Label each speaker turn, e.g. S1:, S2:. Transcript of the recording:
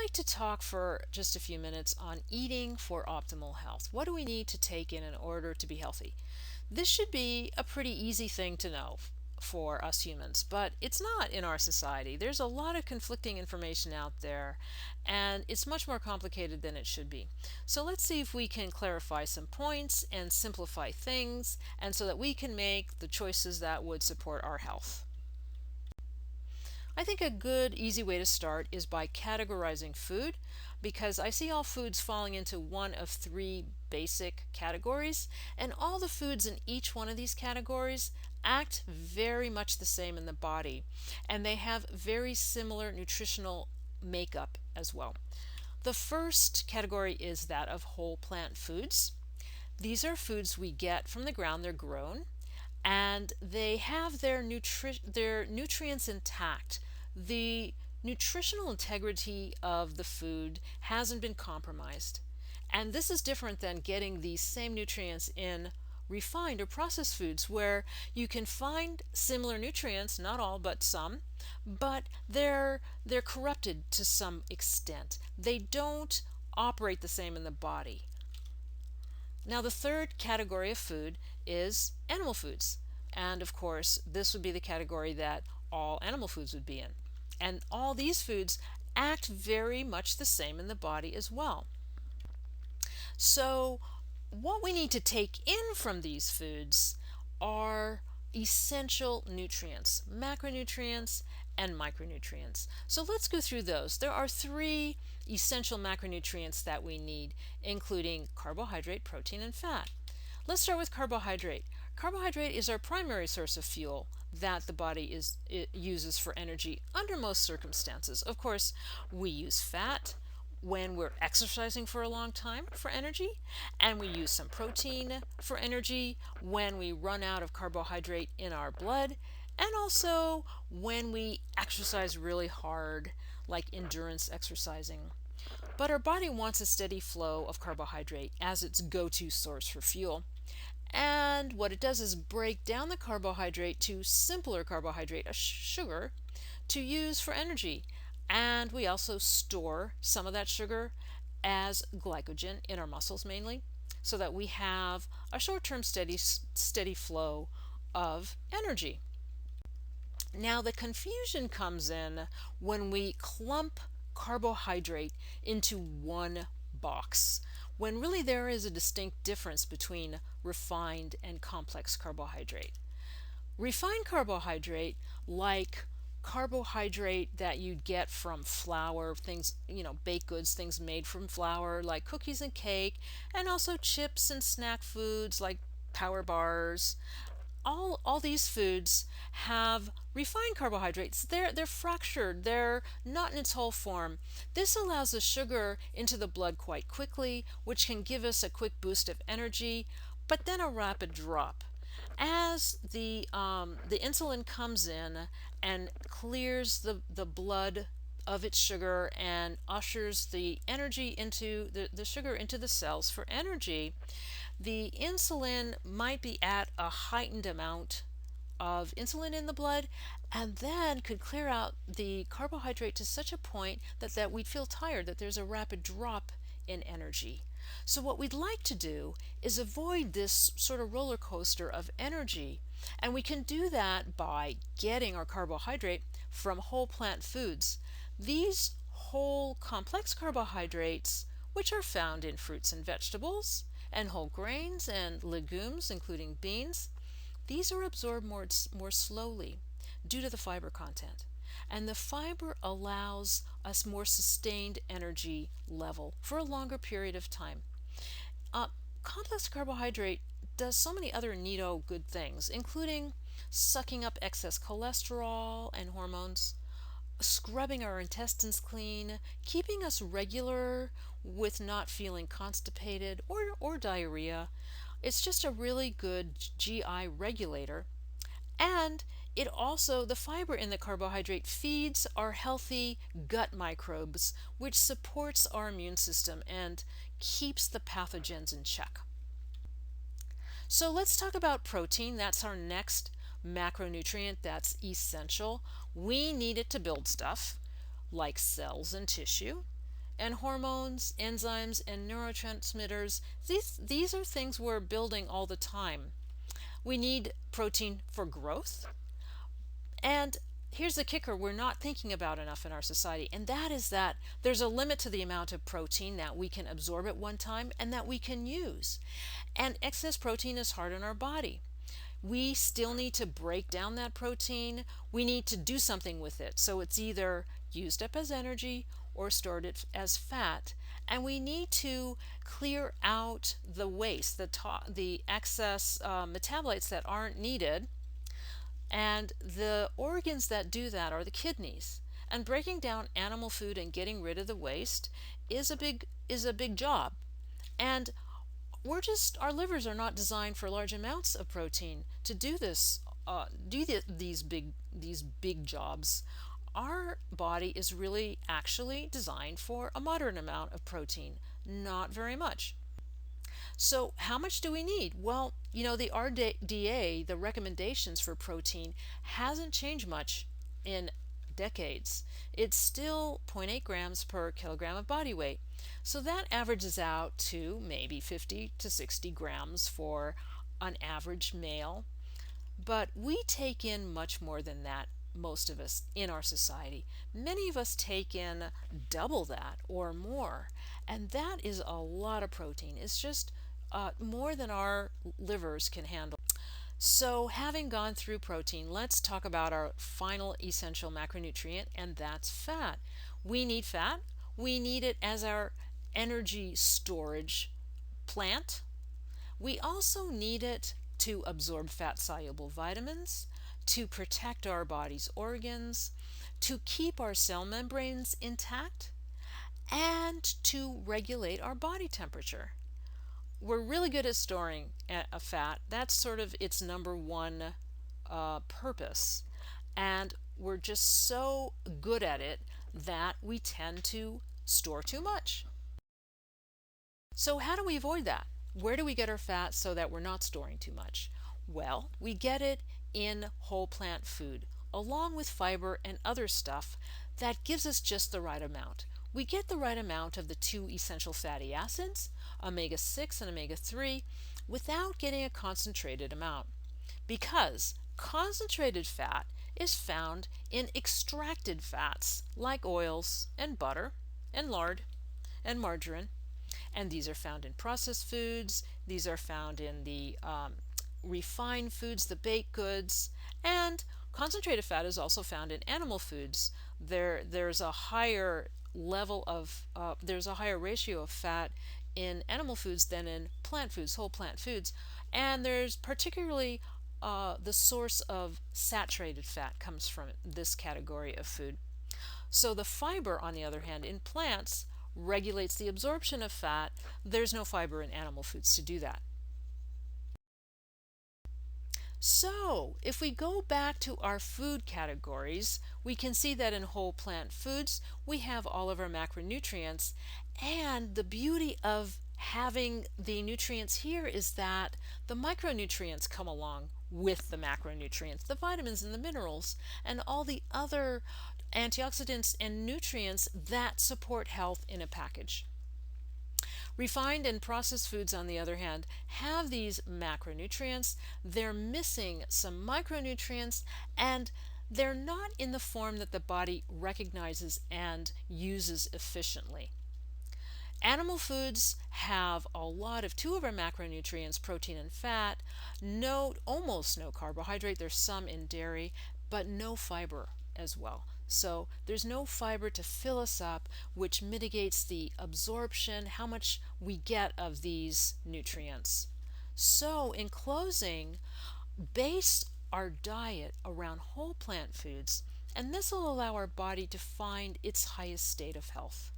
S1: like to talk for just a few minutes on eating for optimal health. What do we need to take in order to be healthy? This should be a pretty easy thing to know for us humans, but it's not in our society. There's a lot of conflicting information out there, and it's much more complicated than it should be. So let's see if we can clarify some points and simplify things, and so that we can make the choices that would support our health. I think a good, easy way to start is by categorizing food because I see all foods falling into one of three basic categories, and all the foods in each one of these categories act very much the same in the body, and they have very similar nutritional makeup as well. The first category is that of whole plant foods. These are foods we get from the ground, they're grown, and they have their nutrients intact. The nutritional integrity of the food hasn't been compromised. And this is different than getting these same nutrients in refined or processed foods where you can find similar nutrients, not all but some, but they're corrupted to some extent. They don't operate the same in the body. Now, the third category of food is animal foods. And of course, this would be the category that all animal foods would be in. And all these foods act very much the same in the body as well. So, what we need to take in from these foods are essential nutrients, macronutrients and micronutrients. So let's go through those. There are three essential macronutrients that we need, including carbohydrate, protein, and fat. Let's start with carbohydrate. Carbohydrate is our primary source of fuel that the body uses for energy under most circumstances. Of course, we use fat when we're exercising for a long time for energy, and we use some protein for energy when we run out of carbohydrate in our blood, and also when we exercise really hard, like endurance exercising. But our body wants a steady flow of carbohydrate as its go-to source for fuel. And what it does is break down the carbohydrate to simpler carbohydrate, a sugar, to use for energy. And we also store some of that sugar as glycogen in our muscles mainly, so that we have a short-term steady flow of energy. Now the confusion comes in when we clump carbohydrate into one box, when really there is a distinct difference between refined and complex carbohydrate. Refined carbohydrate, like carbohydrate that you'd get from flour, things, baked goods, things made from flour, like cookies and cake, and also chips and snack foods like power bars. All these foods have refined carbohydrates. They're fractured. They're not in its whole form. This allows the sugar into the blood quite quickly, which can give us a quick boost of energy, but then a rapid drop. As the insulin comes in and clears the blood of its sugar and ushers the energy into the sugar into the cells for energy, the insulin might be at a heightened amount of insulin in the blood, and then could clear out the carbohydrate to such a point that we'd feel tired, that there's a rapid drop in energy. So what we'd like to do is avoid this sort of roller coaster of energy, and we can do that by getting our carbohydrate from whole plant foods. These whole complex carbohydrates, which are found in fruits and vegetables, and whole grains and legumes, including beans, these are absorbed more slowly due to the fiber content. And the fiber allows us more sustained energy level for a longer period of time. Complex carbohydrate does so many other neato good things, including sucking up excess cholesterol and hormones, scrubbing our intestines clean, keeping us regular with not feeling constipated or diarrhea. It's just a really good GI regulator. And the fiber in the carbohydrate feeds our healthy gut microbes, which supports our immune system and keeps the pathogens in check. So let's talk about protein. That's our next macronutrient that's essential. We need it to build stuff like cells and tissue. And hormones, enzymes, and neurotransmitters, these are things we're building all the time. We need protein for growth. And here's the kicker we're not thinking about enough in our society, and that is that there's a limit to the amount of protein that we can absorb at one time and that we can use. And excess protein is hard on our body. We still need to break down that protein. We need to do something with it. So it's either used up as energy or stored it as fat. And we need to clear out the waste, the excess metabolites that aren't needed, and the organs that do that are the kidneys. And breaking down animal food and getting rid of the waste is a big job. And our livers are not designed for large amounts of protein to do this, these big jobs. Our body is really actually designed for a moderate amount of protein, not very much. So, how much do we need? Well, the RDA, the recommendations for protein, hasn't changed much in decades. It's still zero point 0.8 grams per kilogram of body weight. So, that averages out to maybe 50 to 60 grams for an average male. But we take in much more than that, most of us in our society. Many of us take in double that or more, and that is a lot of protein. It's just more than our livers can handle. So, having gone through protein, let's talk about our final essential macronutrient, and that's fat. We need fat. We need it as our energy storage plant. We also need it to absorb fat soluble vitamins, to protect our body's organs, to keep our cell membranes intact, and to regulate our body temperature. We're really good at storing a fat. That's sort of its number one purpose. And we're just so good at it that we tend to store too much. So, how do we avoid that? Where do we get our fat so that we're not storing too much? Well, we get it in whole plant food, along with fiber and other stuff that gives us just the right amount. We get the right amount of the two essential fatty acids, omega 6 and omega 3, without getting a concentrated amount. Because concentrated fat is found in extracted fats like oils and butter and lard and margarine. And these are found in processed foods, these are found in the refined foods, the baked goods, and concentrated fat is also found in animal foods. There's a higher there's a higher ratio of fat in animal foods than in plant foods, whole plant foods, and there's particularly the source of saturated fat comes from this category of food. So the fiber, on the other hand, in plants regulates the absorption of fat. There's no fiber in animal foods to do that. So, if we go back to our food categories, we can see that in whole plant foods, we have all of our macronutrients. And the beauty of having the nutrients here is that the micronutrients come along with the macronutrients, the vitamins and the minerals, and all the other antioxidants and nutrients that support health in a package. Refined and processed foods, on the other hand, have these macronutrients. They're missing some micronutrients, and they're not in the form that the body recognizes and uses efficiently. Animal foods have a lot of two of our macronutrients, protein and fat, almost no carbohydrate. There's some in dairy, but no fiber as well. So there's no fiber to fill us up, which mitigates the absorption, how much we get of these nutrients. So, in closing, base our diet around whole plant foods, and this will allow our body to find its highest state of health.